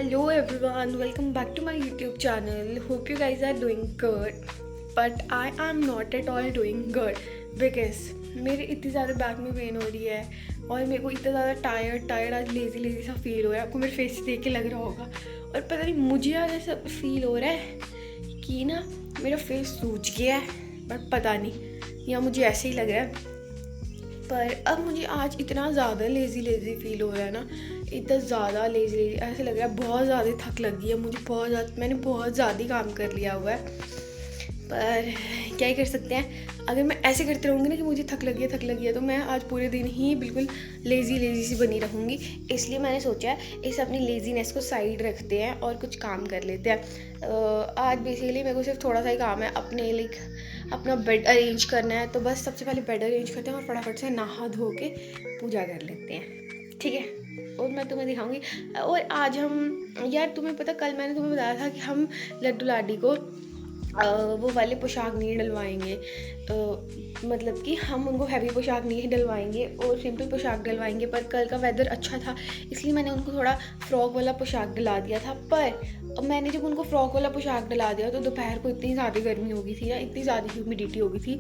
Hello everyone, welcome back to my YouTube channel. Hope you guys are doing good. But I am not at all doing good because मेरे इतनी ज़्यादा back में pen हो रही है और मेरे को इतना ज़्यादा टायर्ड आज लेज़ी सा फील हो रहा है। आपको मेरे फेस से देख के लग रहा होगा। और पता नहीं मुझे आज ऐसा फील हो रहा है कि ना मेरा फेस सूज गया है, बट पता नहीं, या मुझे ऐसे ही लग रहा है। पर अब मुझे आज इतना ज़्यादा लेज़ी फील हो रहा है ना, इतना ज़्यादा लेज़ी ऐसे लग रहा है, बहुत ज़्यादा थक लगी है मुझे, मैंने बहुत ज़्यादा काम कर लिया हुआ है। पर क्या ही कर सकते हैं, अगर मैं ऐसे करते रहूँगी ना कि मुझे थक लगी है तो मैं आज पूरे दिन ही बिल्कुल लेज़ी सी बनी रहूँगी। इसलिए मैंने सोचा है इस अपनी लेज़ीनेस को साइड रखते हैं और कुछ काम कर लेते हैं। आज बेसिकली मेरे को सिर्फ थोड़ा सा ही काम है, अपना बेड अरेंज करना है। तो बस सबसे पहले बेड अरेंज करते हैं और फटाफट से नहा धो के पूजा कर लेते हैं, ठीक है। और मैं तुम्हें दिखाऊंगी। और आज हम यार, तुम्हें पता, कल मैंने तुम्हें बताया था कि हम लड्डू लाडी को वो वाले पोशाक नहीं डलवाएंगे, मतलब कि हम उनको हैवी पोशाक नहीं डलवाएंगे और सिंपल पोशाक डलवाएंगे। पर कल का वेदर अच्छा था इसलिए मैंने उनको थोड़ा फ्रॉक वाला पोशाक डला दिया था। पर मैंने जब उनको फ्रॉक वाला पोशाक डला दिया तो दोपहर को इतनी ज़्यादा गर्मी हो गई थी या इतनी ज़्यादा ह्यूमिडिटी हो गई थी।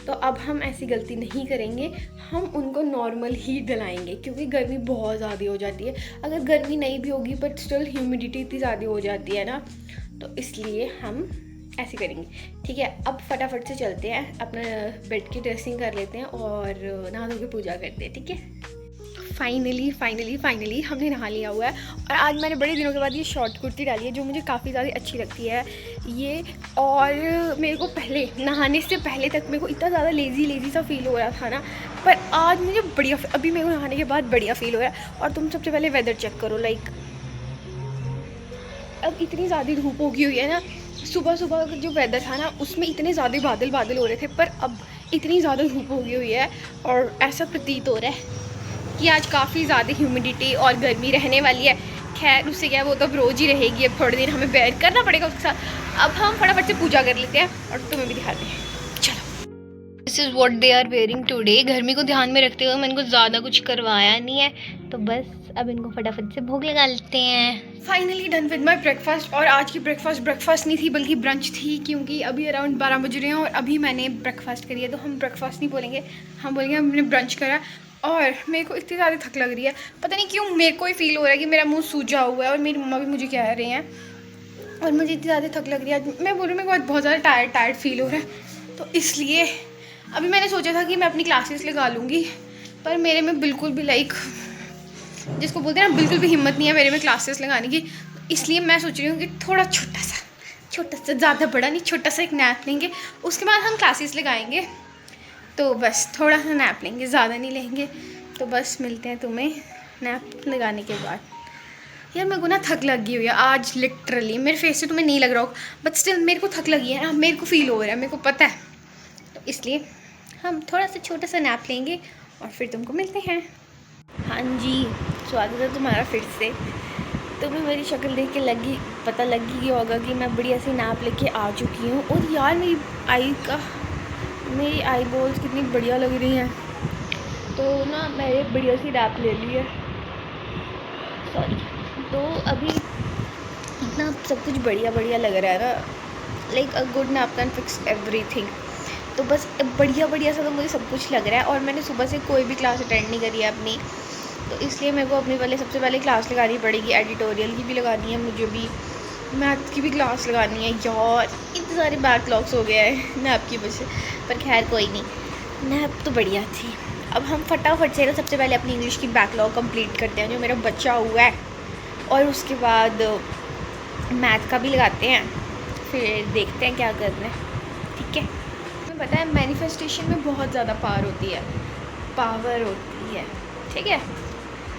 तो अब हम ऐसी गलती नहीं करेंगे, हम उनको नॉर्मल ही डलाएंगे क्योंकि गर्मी बहुत ज़्यादा हो जाती है। अगर गर्मी नहीं भी होगी बट स्टिल ह्यूमिडिटी इतनी ज़्यादा हो जाती है ना, तो इसलिए हम ऐसे करेंगे, ठीक है। अब फटाफट से चलते हैं, अपना बेड की ड्रेसिंग कर लेते हैं और नहा धो के पूजा करते हैं, ठीक है। फाइनली हमने नहा लिया हुआ है और आज मैंने बड़े दिनों के बाद ये शॉर्ट कुर्ती डाली है जो मुझे काफ़ी ज़्यादा अच्छी लगती है ये। और मेरे को पहले नहाने से पहले तक मेरे को इतना ज़्यादा लेज़ी सा फील हो रहा था ना, पर आज मुझे बढ़िया, अभी मेरे को नहाने के बाद बढ़िया फील हो रहा है। और तुम सबसे पहले वेदर चेक करो, लाइक अब इतनी ज़्यादा धूप होगी हुई है ना। सुबह जो वेदर था ना उसमें इतने ज़्यादा बादल हो रहे थे, पर अब इतनी ज़्यादा धूप होगी हुई है और ऐसा प्रतीत हो रहा है कि आज काफ़ी ज़्यादा ह्यूमिडिटी और गर्मी रहने वाली है। खैर उससे क्या है, वो तो अब रोज़ ही रहेगी, अब थोड़े दिन हमें बेयर करना पड़ेगा उसके साथ। अब हम फटाफट से पूजा कर लेते हैं और तुम्हें भी दिखाते हैं, चलो। This is what they are wearing today. गर्मी को ध्यान में रखते हुए मैंने इनको ज़्यादा कुछ करवाया नहीं है, तो बस अब इनको फटाफट से भोग लगा लेते हैं। Finally done with my breakfast. और आज की ब्रेकफास्ट नहीं थी बल्कि ब्रंच थी, क्योंकि अभी अराउंड 12 बज रहे हैं और अभी मैंने ब्रेकफास्ट करी है। तो हम ब्रेकफास्ट नहीं बोलेंगे, हम बोलेंगे हमने ब्रंच करा। और मेरे को इतनी ज़्यादा थक लग रही है, पता नहीं क्यों मेरे को ही फील हो रहा है कि मेरा मुंह सूजा हुआ है और मेरी मम्मा भी मुझे कह रही हैं। और मुझे इतनी ज़्यादा थक लग रही है, मैं बोल रही हूँ मेरे को आज बहुत ज़्यादा टायर्ड फील हो रहा है। तो इसलिए अभी मैंने सोचा था कि मैं अपनी क्लासेस लगा लूँगी, पर मेरे में बिल्कुल भी लाइक जिसको बोलते हैं ना, बिल्कुल भी हिम्मत नहीं है मेरे में क्लासेस लगाने की। इसलिए मैं सोच रही हूँ कि थोड़ा छोटा सा, ज़्यादा बड़ा नहीं, छोटा सा एक नैप लेंगे, उसके बाद हम क्लासेस लगाएंगे। तो बस थोड़ा सा नैप लेंगे, ज़्यादा नहीं लेंगे। तो बस मिलते हैं तुम्हें नैप लगाने के बाद। यार मेरे को ना थक लगी हुई है आज, लिटरली मेरे फेस से तुम्हें नहीं लग रहा होगा बट स्टिल मेरे को थक लगी है ना, मेरे को फील हो रहा है, मेरे को पता है। तो इसलिए हम थोड़ा सा छोटा सा नैप लेंगे और फिर तुमको मिलते हैं। हाँ जी, स्वागत है तुम्हारा फिर से। तुम्हें मेरी शक्ल देख के पता लगी ही होगा कि मैं बढ़िया सी नैप लेके आ चुकी हूँ। और यार मेरी आई बॉल्स कितनी बढ़िया लग रही हैं, तो ना मैंने बढ़िया सी नैप ले ली है, सॉरी। तो अभी इतना सब कुछ बढ़िया लग रहा है ना, like a good nap can fix everything. तो बस बढ़िया सा तो मुझे सब कुछ लग रहा है। और मैंने सुबह से कोई भी क्लास अटेंड नहीं करी है अपनी, तो इसलिए मेरे को अपनी सबसे पहले क्लास लगानी पड़ेगी। एडिटोरियल की भी लगानी है, मुझे भी मैथ की भी क्लास लगानी है। यार इतने सारे बैकलॉग्स हो गया है नैप की वजह से, पर खैर कोई नहीं, नैप तो बढ़िया थी। अब हम फटाफट से ना सबसे पहले अपनी इंग्लिश की बैकलॉग कंप्लीट करते हैं जो मेरा बचा हुआ है, और उसके बाद मैथ का भी लगाते हैं, फिर देखते हैं क्या करना है, ठीक है। तुम्हें पता है मैनिफेस्टेशन में बहुत ज़्यादा पावर होती है, ठीक है,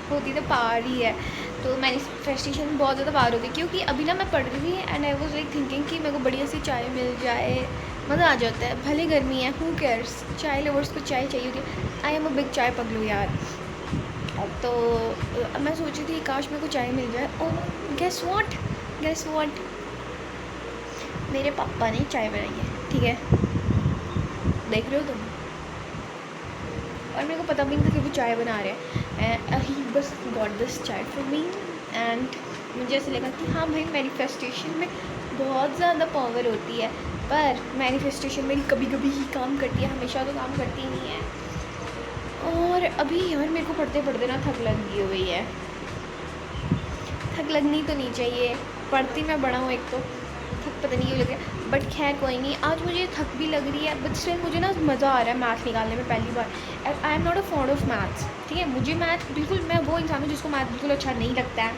होती तो पावर ही है। तो मैनिफेस्टेशन में बहुत ज़्यादा पावर होती है, क्योंकि अभी ना मैं पढ़ रही थी and I was like thinking कि मेरे को बढ़िया सी चाय मिल जाए, मज़ा आ जाता है। भले गर्मी है, हु केयर्स, चाय लवर्स को चाय चाहिए होती है। आई एम अ बिग चाय पगलू यार। तो मैं सोची थी काश मेरे को चाय मिल जाए। और गेस व्हाट, मेरे पापा ने चाय बनाई है, ठीक है, देख रहे हो तुम। और मेरे को पता भी नहीं था कि वो चाय बना रहे हैं। ही बस गॉट दिस चाय फॉर मी एंड मुझे ऐसा लगा कि हाँ भाई मैनिफेस्टेशन में बहुत ज़्यादा पावर होती है, पर मैनिफेस्टेशन मेरी कभी कभी ही काम करती है, हमेशा तो काम करती नहीं है। और अभी यार मेरे को पढ़ते पढ़ते ना थक लगी हुई है। थक लगनी तो नहीं चाहिए, पढ़ती मैं बड़ा हूँ, एक तो थक पता नहीं क्यों लग रहा है, बट खैर कोई नहीं। आज मुझे थक भी लग रही है, बट स्टिल मुझे ना मज़ा आ रहा है मैथ निकालने में पहली बार। I am not a fond of maths, ठीक है, मुझे मैथ बिल्कुल, मैं वो इंसान हूँ जिसको मैथ बिल्कुल अच्छा नहीं लगता है,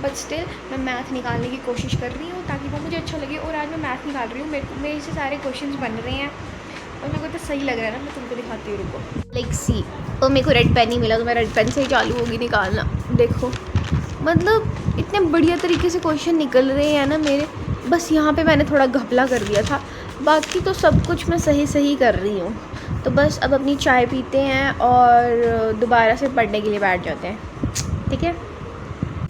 बट स्टिल मैं मैथ निकालने की कोशिश कर रही हूँ ताकि वो मुझे अच्छा लगे। और आज मैं मैथ निकाल रही हूँ, मेरे से सारे क्वेश्चन बन रहे हैं और मेरे को तो सही लग रहा है ना। मैं तुमको दिखाती हूँ, रुको। लाइक सी, और मेरे को रेड पेन ही मिला तो मैं रेड पेन से ही चालू होगी निकालना। देखो मतलब इतने बढ़िया तरीके से क्वेश्चन निकल रहे हैं ना मेरे, बस यहाँ पे मैंने थोड़ा घपला कर दिया था, बाकी तो सब कुछ मैं सही कर रही हूँ। तो बस अब अपनी चाय पीते हैं और दोबारा से पढ़ने के लिए बैठ जाते हैं, ठीक है।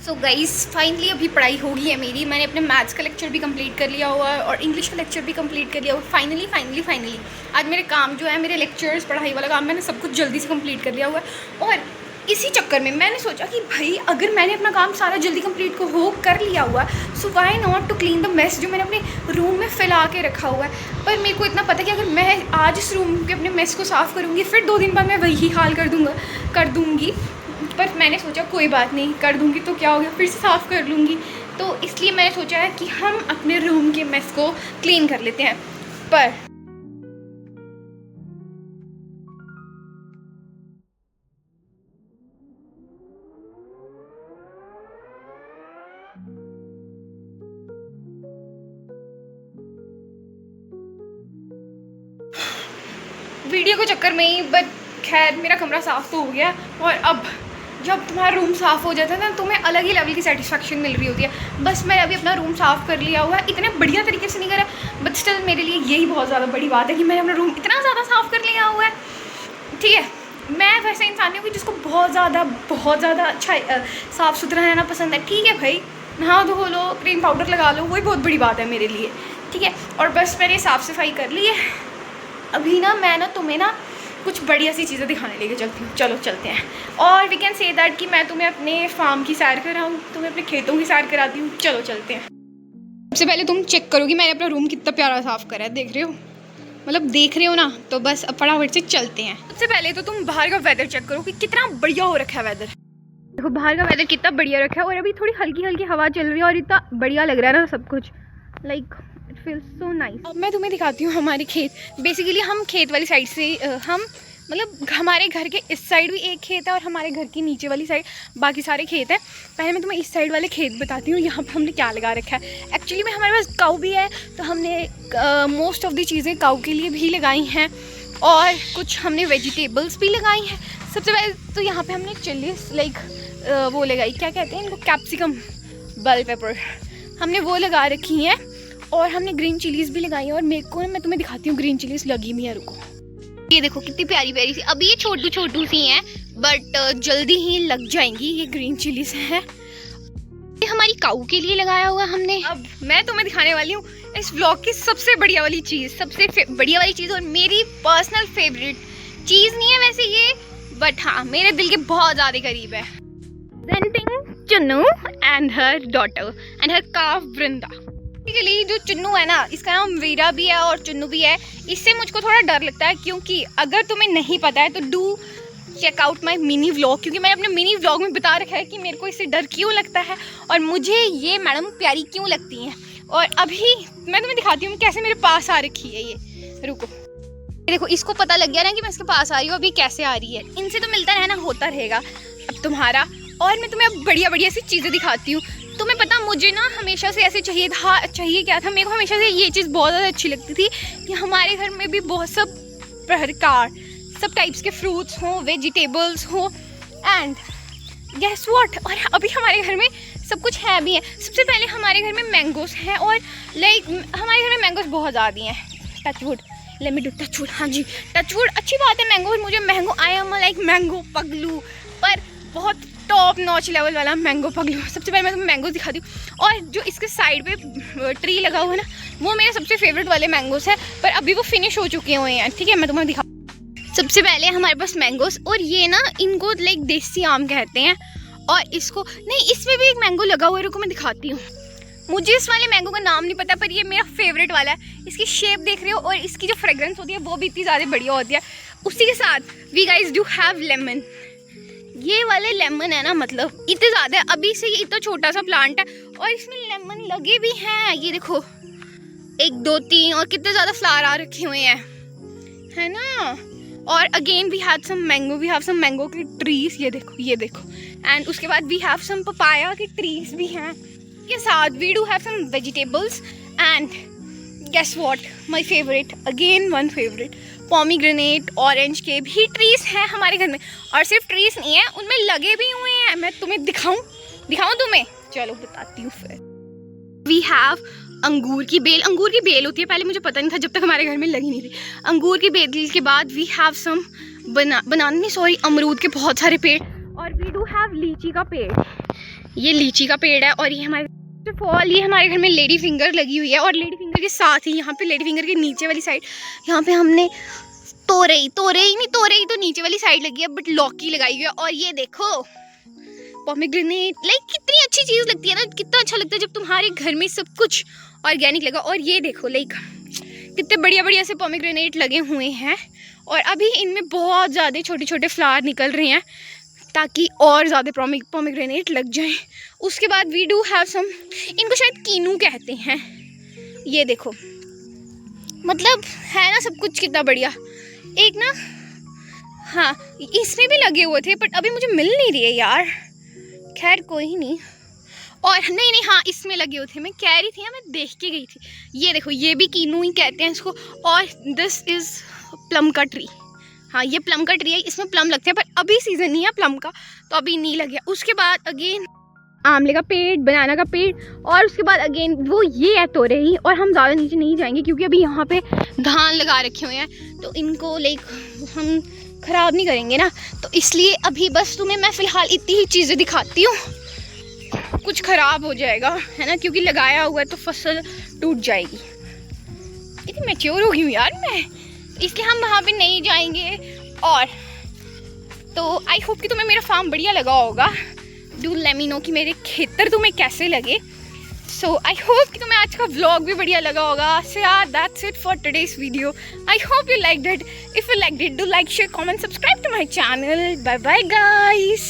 सो गाइस फाइनली अभी पढ़ाई हो गई है मेरी। मैंने अपने मैथ्स का लेक्चर भी कंप्लीट कर लिया हुआ है और इंग्लिश का लेक्चर भी कंप्लीट कर लिया हुआ। फाइनली आज मेरे काम जो है, मेरे लेक्चर्स, पढ़ाई वाला काम, मैंने सब कुछ जल्दी से कंप्लीट कर लिया हुआ है। और इसी चक्कर में मैंने सोचा कि भाई अगर मैंने अपना काम सारा जल्दी कंप्लीट कर लिया हुआ है, so why not to clean the mess जो मैंने अपने रूम में फैला के रखा हुआ है। पर मेरे को इतना पता है कि अगर मैं आज इस रूम के अपने मेस को साफ़ करूँगी, फिर 2 दिन बाद मैं वही हाल कर दूँगी। पर मैंने सोचा कोई बात नहीं, कर दूँगी तो क्या हो गया, फिर से साफ़ कर लूँगी। तो इसलिए मैंने सोचा है कि हम अपने रूम के मेस को क्लीन कर लेते हैं। पर वीडियो के चक्कर में ही, बट खैर मेरा कमरा साफ़ तो हो गया। और अब जब तुम्हारा रूम साफ़ हो जाता है ना, तुम्हें अलग ही लेवल की सेटिस्फेक्शन मिल रही होती है। बस मैंने अभी अपना रूम साफ़ कर लिया हुआ है, इतने बढ़िया तरीके से नहीं करा, बट स्टिल मेरे लिए यही बहुत ज़्यादा बड़ी बात है कि मैंने अपना रूम इतना ज़्यादा साफ़ कर लिया हुआ है, ठीक है। मैं वैसे इंसान हूँ जिसको बहुत ज़्यादा अच्छा साफ़ सुथरा रहना पसंद है, ठीक है भाई। नहा धो लो, क्रीम पाउडर लगा लो, वही बहुत बड़ी बात है मेरे लिए, ठीक है। और बस मैंने साफ़ सफाई कर ली है। अभी ना मैं ना तुम्हें ना कुछ बढ़िया सी चीज़ें दिखाने लेके चलती हूँ, चलो चलते हैं। और वी कैन से दैट कि मैं तुम्हें अपने फार्म की सैर कराऊँ, तुम्हें अपने खेतों की सैर कराती हूँ, चलो चलते हैं। सबसे पहले तुम चेक करो कि मैंने अपना रूम कितना प्यारा साफ़ करा है, देख रहे हो, मतलब देख रहे हो ना, तो बस अब फटाफट से चलते हैं। सबसे पहले तो तुम बाहर का वेदर चेक करो कि कितना बढ़िया हो रखा है वेदर। देखो बाहर का वेदर कितना बढ़िया रखा है, और अभी थोड़ी हल्की हवा चल रही है और इतना बढ़िया लग रहा है ना सब कुछ, like it feels so nice. अब मैं तुम्हें दिखाती हूँ हमारे खेत। बेसिकली हम खेत वाली साइड से हम मतलब हमारे घर के इस साइड भी एक खेत है और हमारे घर की नीचे वाली साइड बाकी सारे खेत हैं। पहले मैं तुम्हें इस साइड वाले खेत बताती हूँ, यहाँ पे हमने क्या लगा रखा है। एक्चुअली में हमारे पास काऊ भी है, तो हमने मोस्ट ऑफ दी चीज़ें काऊ के लिए भी लगाई हैं, और कुछ हमने वेजिटेबल्स भी लगाई हैं। सबसे पहले तो यहाँ पे हमने चिल्लीज लाइक वो लगाई, क्या कहते हैं इनको, कैप्सिकम, बेल पेपर, हमने वो लगा रखी हैं। और हमने ग्रीन चिलीज़ भी लगाई हैं। और मेरे को मैं तुम्हें दिखाती हूँ ग्रीन चिलीज़ लगी हुई है, रुको। ये देखो कितनी प्यारी प्यारी सी, अभी ये छोटू सी हैं, बट जल्दी ही लग जाएंगी। ये ग्रीन चिलीज़ हैं, ये हमारी काऊ के लिए लगाया हुआ हमने। अब मैं तुम्हें दिखाने वाली हूँ इस व्लॉग की सबसे बढ़िया वाली चीज़, और मेरी पर्सनल फेवरेट चीज़ नहीं है वैसे ये, बट हाँ मेरे दिल के बहुत ज़्यादा करीब है। Presenting Chunnu and her daughter and her calf Vrinda. Basically जो चुन्नू है ना, इसका नाम वीरा भी है और चुन्नू भी है। इससे मुझको थोड़ा डर लगता है, क्योंकि अगर तुम्हें नहीं पता है तो do check out my mini vlog, क्योंकि मैंने अपने मिनी व्लॉग में बता रखा है कि मेरे को इससे डर क्यों लगता है और मुझे ये मैडम प्यारी क्यों लगती हैं। और अभी मैं तुम्हें दिखाती हूँ कैसे मेरे पास आ रखी है ये, रुको। देखो इसको पता लग गया ना कि मैं इसके पास आ रही हूँ, अभी कैसे आ रही है। इनसे तो मिलता रहना होता रहेगा अब तुम्हारा। और मैं तुम्हें अब बढ़िया सी चीज़ें दिखाती हूँ। तुम्हें पता मुझे ना हमेशा से ऐसे चाहिए क्या था, मेरे को हमेशा से ये चीज़ बहुत ज़्यादा अच्छी लगती थी कि हमारे घर में भी बहुत सब टाइप्स के फ्रूट्स हों, वेजिटेबल्स हों, एंड गेस व्हाट, और अभी हमारे घर में सब कुछ है भी है। सबसे पहले हमारे घर में मैंगोस हैं, और लाइक हमारे घर में मैंगोस बहुत ज़्यादा हैं। Touchwood, let me do touchwood, हाँ जी टचवुड, अच्छी बात है मैंगो। मुझे mango, I am like mango पगलू, पर बहुत टॉप नॉच लेवल वाला मैंगो पगलू। सबसे पहले मैं तुम्हें मैंगो दिखाती हूँ। और जो इसके साइड पे ट्री लगा हुआ है ना, वो मेरे सबसे फेवरेट वाले मैंगोस है, पर अभी वो फिनिश हो चुके हुए हैं, ठीक है। मैं तुम्हें सबसे पहले हमारे पास मैंगोस, और ये ना इनको लाइक देसी आम कहते हैं, और इसको नहीं, इसमें भी एक मैंगो लगा हुआ है, रुको मैं दिखाती हूँ। मुझे इस वाले मैंगो का नाम नहीं पता, पर ये मेरा फेवरेट वाला है। इसकी शेप देख रहे हो और इसकी जो फ्रेग्रेंस होती है वो भी इतनी ज़्यादा बढ़िया होती है। उसी के साथ we guys do have lemon. ये वाले लेमन है ना, मतलब इतने ज़्यादा है, अभी से ये इतना छोटा सा प्लांट है और इसमें लेमन लगे भी हैं। ये देखो 1 2 3 और कितने ज़्यादा फ्लावर आ रखे हुए हैं, है ना। और again we have some mango की ट्रीज, ये देखो। एंड उसके बाद वी हैव सम पपाया की ट्रीज भी हैं। के साथ we do have some vegetables and guess what, my favourite, again one favourite, pomegranate, orange के भी ट्रीज हैं हमारे घर में। और सिर्फ ट्रीज नहीं है, उनमें लगे भी हुए हैं। मैं तुम्हें दिखाऊं तुम्हें, चलो बताती हूँ फिर। वी हैव अंगूर की बेल होती है, पहले मुझे पता नहीं था जब तक हमारे घर में लगी नहीं थी। अंगूर की बेल के बाद वी हैव सम अमरूद के बहुत सारे पेड़। और वी डू हैव लीची का पेड़, ये लीची का पेड़ है। और ये हमारे घर में लेडी फिंगर लगी हुई है। और लेडी फिंगर के साथ ही यहाँ पे लेडी फिंगर के नीचे वाली साइड यहाँ पे हमने तोरई तो नीचे वाली साइड लगी है, बट लौकी लगाई हुई है। और ये देखो पोमीग्रेनेट, लाइक कितनी अच्छी चीज़ लगती है ना, कितना अच्छा लगता है जब तुम्हारे घर में सब कुछ ऑर्गेनिक लगा। और ये देखो लाइक कितने बढ़िया से पोमीग्रेनेट लगे हुए हैं। और अभी इनमें बहुत ज़्यादा छोटे फ्लावर निकल रहे हैं ताकि और ज़्यादा पोमीग्रेनेट लग जाएं। उसके बाद वी डू हैव सम, इनको शायद कीनू कहते हैं। ये देखो, मतलब है ना सब कुछ कितना बढ़िया। एक ना, हाँ इसमें भी लगे हुए थे बट अभी मुझे मिल नहीं रही है यार, खैर कोई नहीं। और नहीं हाँ इसमें लगे हुए थे, मैं कह रही थी ना, मैं देख के गई थी। ये देखो, ये भी कीनू ही कहते हैं इसको। और दिस इज़ प्लम का ट्री, हाँ ये प्लम का ट्री है, इसमें प्लम लगते हैं पर अभी सीज़न नहीं है प्लम का, तो अभी नहीं लगे। उसके बाद अगेन आंवले का पेड़, बनाना का पेड़। और उसके बाद अगेन वो ये है तोरई। और हम ज़्यादा नीचे नहीं जाएंगे क्योंकि अभी यहाँ पे धान लगा रखे हुए हैं, तो इनको लाइक हम ख़राब नहीं करेंगे ना, तो इसलिए अभी बस तुम्हें मैं फ़िलहाल इतनी ही चीज़ें दिखाती हूँ। कुछ ख़राब हो जाएगा है ना, क्योंकि लगाया हुआ है तो फसल टूट जाएगी। इतनी मैच्योर हो गई हूँ यार मैं, इसलिए हम वहाँ पे नहीं जाएंगे। और तो आई होप कि तुम्हें मेरा फार्म बढ़िया लगा होगा। डू लेट मी नो कि मेरे खेतर तुम्हें कैसे लगे। सो आई होप कि तुम्हें आज का व्लॉग भी बढ़िया लगा होगा। सो यार that's it for today's video. I hope you liked it. If you liked it, do like, share, comment, subscribe to my channel. Bye bye guys.